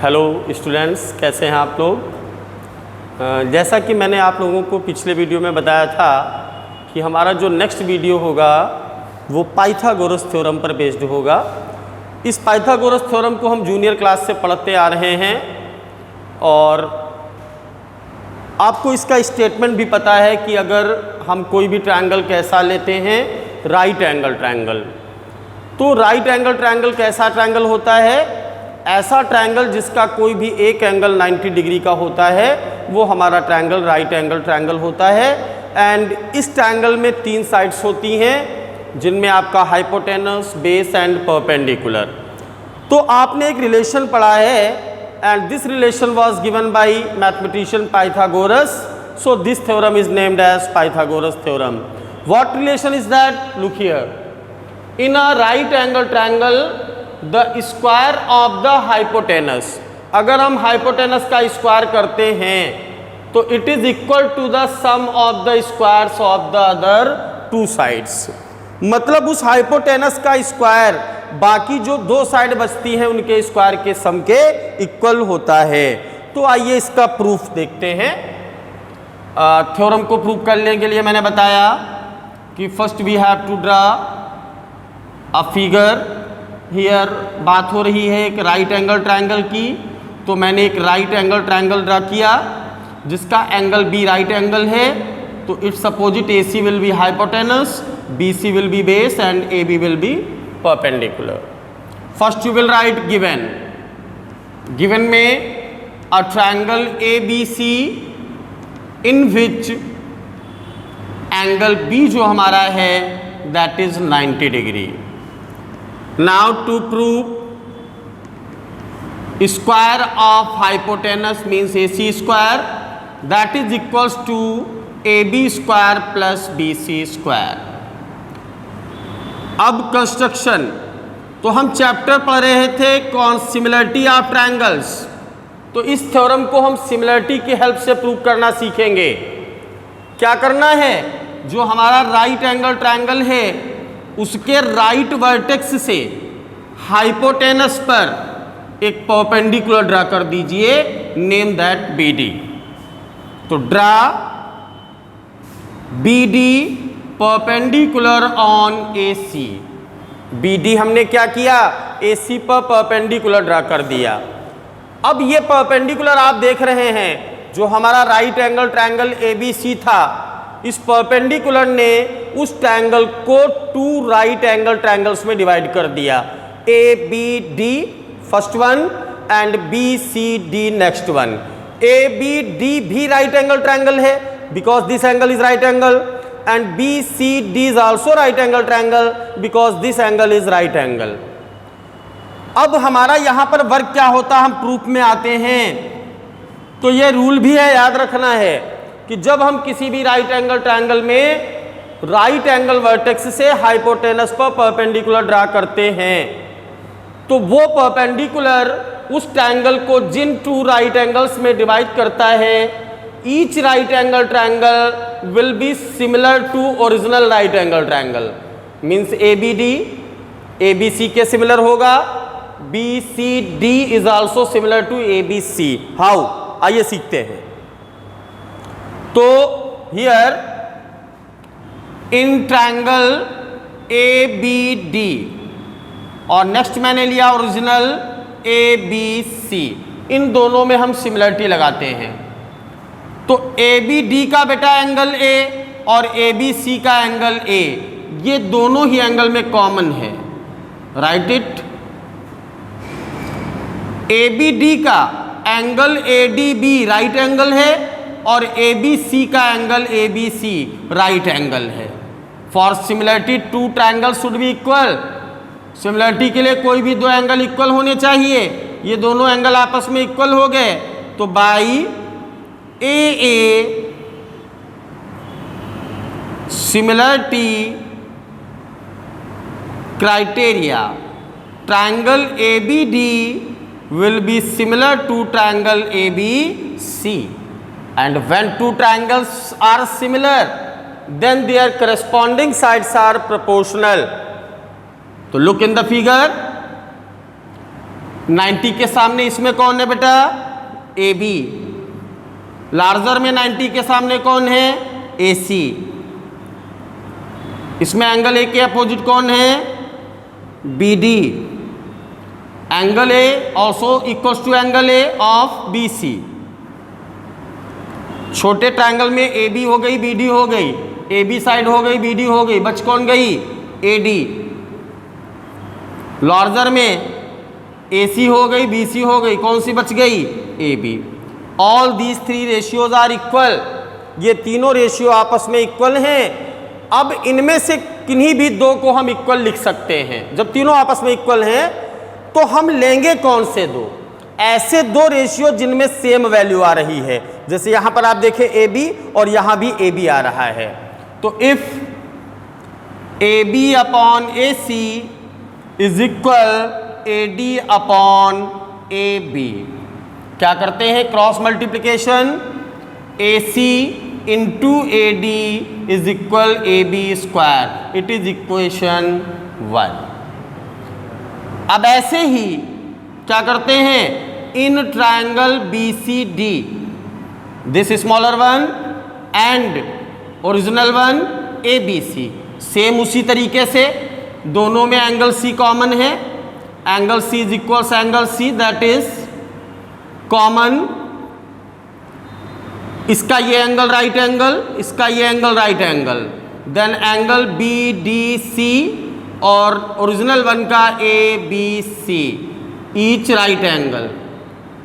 Hello students, कैसे हैं आप लोग। जैसा कि मैंने आप लोगों को पिछले वीडियो में बताया था कि हमारा जो नेक्स्ट वीडियो होगा वो पाइथागोरस थ्योरम पर बेस्ड होगा। इस पाइथागोरस थ्योरम को हम जूनियर क्लास से पढ़ते आ रहे हैं और आपको इसका स्टेटमेंट भी पता है कि अगर हम कोई भी ट्रायंगल कैसा लेते हैं, राइट एंगल ट्रायंगल, तो राइट एंगल ट्रायंगल कैसा ट्रायंगल होता है? ऐसा ट्रायंगल जिसका कोई भी एक एंगल 90 डिग्री का होता है वो हमारा ट्रायंगल राइट एंगल ट्रायंगल होता है। एंड इस ट्रायंगल में 3 साइड्स होती हैं जिनमें आपका हाइपोटेनस, बेस एंड परपेंडिकुलर। तो आपने एक रिलेशन पढ़ा है and this relation was given by mathematician Pythagoras, so this theorem is named as Pythagoras theorem. What relation is that? Look here, in a right angle triangle the square of the hypotenuse, अगर हम hypotenuse का square करते हैं तो it is equal to the sum of the squares of the other 2 sides. मतलब उस hypotenuse का square बाकी जो 2 साइड बचती हैं उनके स्क्वायर के सम के इक्वल होता है। तो आइए इसका प्रूफ देखते हैं। थ्योरम को प्रूफ करने के लिए मैंने बताया कि first we have to draw a figure. Here बात हो रही है एक राइट एंगल ट्रायंगल की, तो मैंने एक राइट एंगल ट्रायंगल ड्रा किया जिसका एंगल बी राइट एंगल है। तो it's opposite AC will be hypotenuse, BC will be base and AB will be perpendicular. First you will write given. Given में a triangle ABC in which angle B जो हमारा है that is 90 degree. Now to prove square of hypotenuse means AC square, that is equals to AB square plus BC square। अब construction, तो हम chapter पढ़ रहे थे कौन, सिमिलरिटी ऑफ ट्रायंगल्स। तो इस थ्योरम को हम सिमिलरिटी की हेल्प से प्रूव करना सीखेंगे। क्या करना है? जो हमारा राइट एंगल ट्रायंगल है उसके राइट वर्टेक्स से हाइपोटेनस पर एक परपेंडिकुलर ड्रा कर दीजिए, नेम दैट BD। तो draw BD perpendicular on AC। BD हमने क्या किया? AC पर परपेंडिकुलर ड्रा कर दिया। अब ये परपेंडिकुलर आप देख रहे हैं जो हमारा राइट एंगल ट्रायंगल ABC था, इस परपेंडिकुलर ने उस ट्रायंगल को 2 राइट एंगल ट्रायंगल्स में डिवाइड कर दिया, ABD first one and BCD next one. ABD भी राइट एंगल ट्रायंगल है because this angle is right angle, and BCD is also right angle triangle because this angle is right angle. अब हमारा यहां पर work क्या होता, हम proof में आते हैं। तो ये रूल भी है, याद रखना है कि जब हम किसी भी राइट एंगल ट्रायंगल में राइट एंगल वर्टेक्स से हाइपोटेनस पर परपेंडिकुलर ड्रा करते हैं तो वो परपेंडिकुलर उस ट्रायंगल को जिन 2 राइट एंगल्स में डिवाइड करता है, each right angle triangle will be similar to original right angle triangle. Means ABD ABC के सिमिलर होगा, BCD is also similar to ABC। How? आइए सीखते हैं। तो हियर इन ट्रायंगल ABD और नेक्स्ट मैंने लिया ओरिजिनल ABC, इन दोनों में हम सिमिलरिटी लगाते हैं। तो ABD का बेटा एंगल A और ABC का एंगल A, ये दोनों ही एंगल में कॉमन है। Right it. ABD का एंगल ADB राइट एंगल है और ABC का एंगल ABC राइट एंगल है। For similarity 2 triangle should be equal. Similarity के लिए कोई भी 2 एंगल इक्वल होने चाहिए। ये दोनों एंगल आपस में इक्वल हो गए तो by AA similarity criteria triangle ABD will be similar to triangle ABC, and when 2 triangles are similar then their corresponding sides are proportional। तो look in the figure, 90 के सामने इसमें कौन है बेटा? A B. लार्जर में 90 के सामने कौन है? ए सी। इसमें एंगल ए के अपोजिट कौन है? B D. Angle A also equals to angle A of B C. छोटे ट्रायंगल में ए बी हो गई, बी डी हो गई, ए बी साइड हो गई, बी डी हो गई, बच कौन गई? A D. लार्जर में ए सी हो गई, बी सी हो गई, कौन सी बच गई? A B. All these three ratios are equal. ये तीनों रेशियो आपस में इक्वल हैं। अब इनमें से किन्हीं भी दो को हम इक्वल लिख सकते हैं। जब तीनों आपस में इक्वल हैं तो हम लेंगे कौन से दो? ऐसे दो रेशियो जिनमें सेम वैल्यू आ रही है। जैसे यहां पर आप देखें ए बी और यहां भी ए बी आ रहा है। तो if A B upon A C is equal A D upon A B, क्या करते हैं? Cross multiplication. A C into A D is equal A B square. It is equation 1। अब ऐसे ही क्या करते हैं? In triangle B C D, this smaller one and original one A B C, same उसी तरीके से दोनों में एंगल सी कॉमन है। Angle C is equals angle C, that is common. इसका ये एंगल राइट एंगल, इसका ये angle right angle, then angle B D C और ओरिजिनल वन का A B C, each right angle.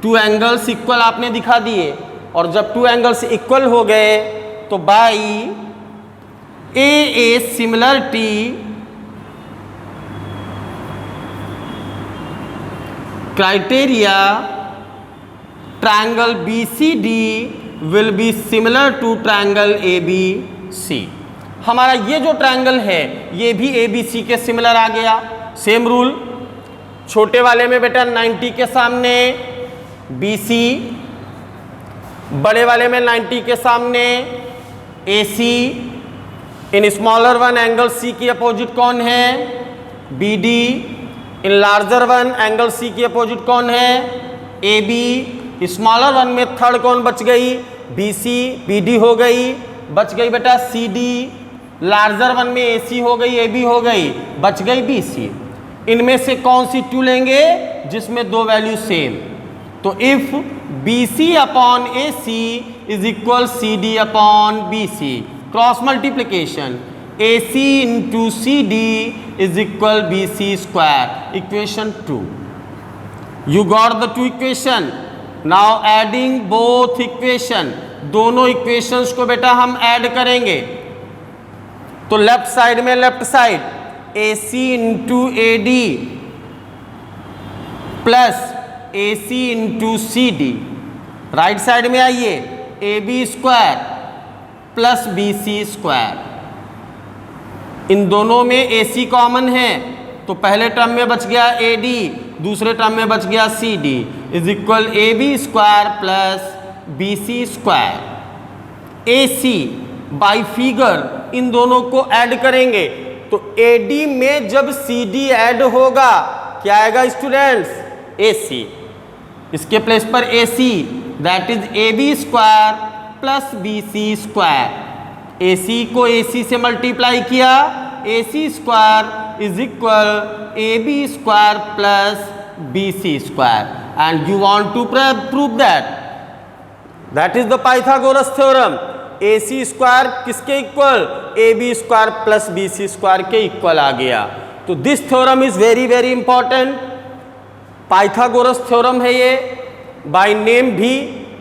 Two angles equal आपने दिखा दिए, और जब टू एंगल्स इक्वल हो गए तो by a similarity criteria triangle B C D will be similar to triangle A B C. हमारा ये जो ट्रायंगल है ये भी ए बी सी के सिमिलर आ गया। सेम रूल, छोटे वाले में बेटा 90 के सामने बी सी, बड़े वाले में 90 के सामने A C. In smaller one angle C की अपोजिट कौन है? B D. In larger one angle C की अपोजिट कौन है? A B. स्मॉलर वन में थर्ड कौन बच गई? बी सी, बी डी हो गई, बच गई बेटा सी डी। लार्जर वन में ए सी हो गई, ए बी हो गई, बच गई बी सी। इनमें से कौन सी टू लेंगे? जिसमें दो वैल्यू सेम। तो if B C upon A C is equal C D upon B C, cross multiplication A C into C D is equal B C square, equation 2। You got the two equation. Now adding both equation, दोनों equations को बेटा हम add करेंगे। तो left side में left side A C into A D plus A C into C D. Right side में आइए, A B square plus B C square. इन दोनों में ए सी कॉमन है तो पहले टर्म में बच गया ए डी, दूसरे टर्म में बच गया C D, is equal A B square plus B C square. A C by figure इन दोनों को ऐड करेंगे तो ए डी में जब सी डी ऐड होगा क्या आएगा स्टूडेंट्स? ए सी। इसके प्लेस पर A C, that is A B square plus B C square. A C को ए सी से मल्टीप्लाई किया, A C square is equal A B square plus B C square. And you want to prove that is the Pythagoras theorem. A C square किसके equal? A B square plus B C square के equal आ गया। तो this theorem is very very important. Pythagoras theorem है ये, by name भी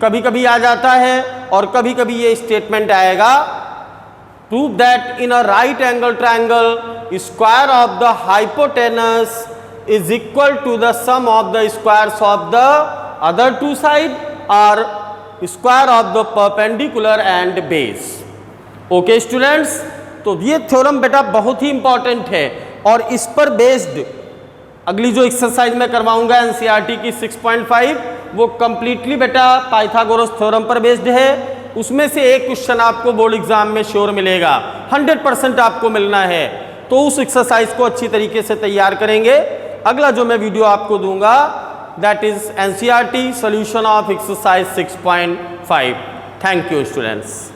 कभी कभी आ जाता है और कभी कभी ये स्टेटमेंट आएगा, prove that in a right angle triangle square of the hypotenuse is equal to the sum of the squares of the other two side और square of the perpendicular and base. Okay students, तो ये theorem बेटा बहुत ही important है और इस पर based अगली जो एक्सरसाइज मैं करवाऊंगा एनसीईआरटी की 6.5 वो कंप्लीटली बेटा पाइथागोरस थ्योरम पर बेस्ड है। उसमें से एक क्वेश्चन आपको बोर्ड एग्जाम में श्योर मिलेगा, 100% आपको मिलना है। तो उस एक्सरसाइज को अच्छी तरीके से तैयार करेंगे। अगला जो मैं वीडियो आपको दूंगा that is NCERT solution of exercise 6.5. Thank you students.